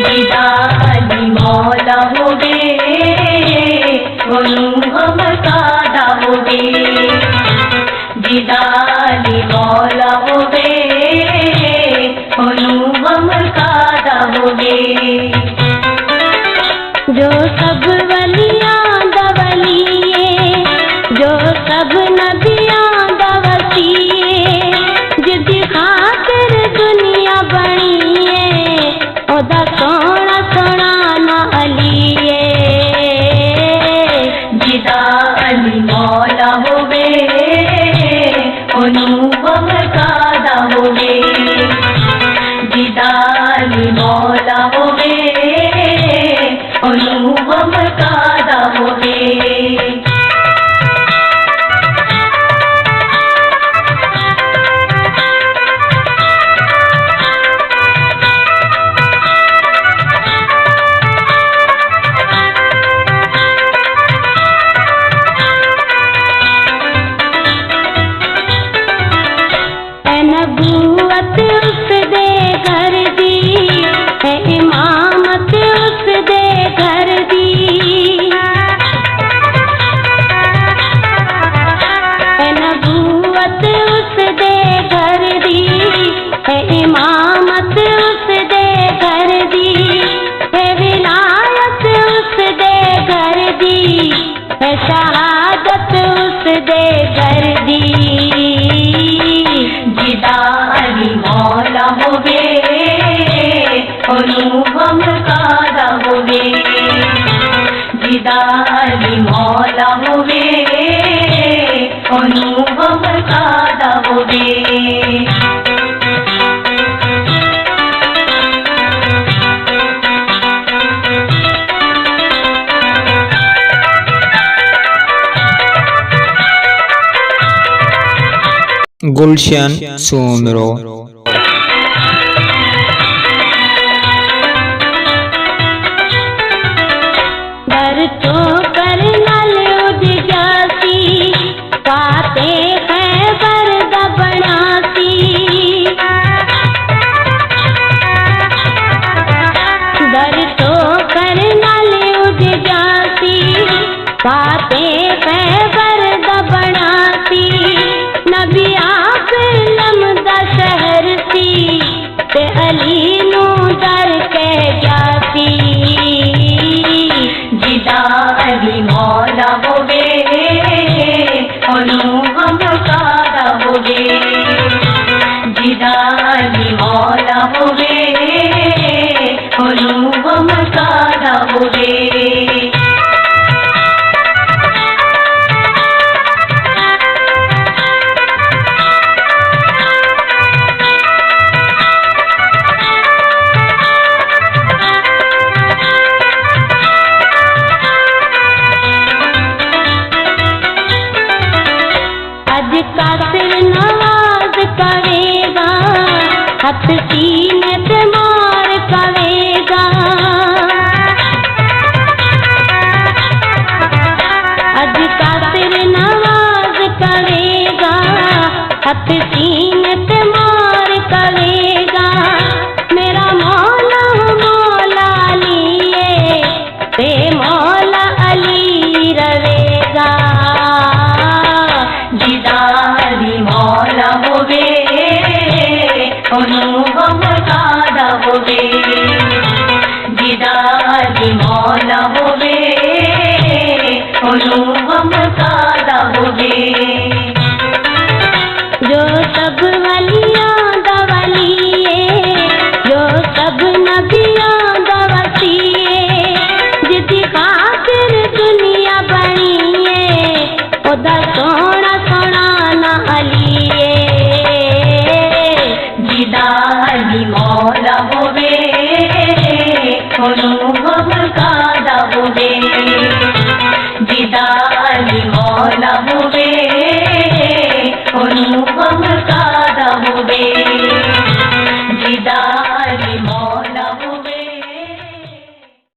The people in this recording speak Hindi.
जिदाली मौला होवे ओनू हम कादा होवे जिदाली मौला होवे ओनू हम कादा होवे जो सब वलियां दा वलिए जो सब नबियां दा वसीए जिदी खातिर दुनिया बणीए ओदा सोना सोना ना अलीए जिदाली मौला होवे ओनू हम कादा होवे जिदाली मौला होवे ओनू हम कादा होवे नबूवत उस दे घर दी है इमामत उस दे घर दी है नबूवत उस दे घर दी है इमामत उस दे घर दी है विलायत उस दे घर दी है शहादत उस दे घर दी जिदाली मौला होवे ओनू हम कादा होवे जिदाली मौला होवे ओनू हम कादा होवे गुलशन सुमरो दर तो कर नल उज जासी पाते हैं बरद बनासी दर तो कर नल उज जासी पाते हैं बरद बनासी नबी लमदा शहर सी ते अली नू दर के जासी जिदाली मौला होवे ओनू हम कादा होवे जिदाली मौला होवे ओनू हम कादा होवे कासिर नवाज करेगा हथ सीने से मार करेगा अज कासिर नवाज करेगा हथ सीने से मार करेगा मेरा मौला मौला लिए ते मौला अली रहेगा जिदाली मौला होवे ओनू हम कादा होवे जिदाली मौला होवे ओनू हम कादा होवे जो सब वलियां दा वलिए जो सब नबियां दा वसीए जिदी खातिर दुनिया बणीए ओदा सोना सोना ना अलीए जिदाली मौला होवे ओनू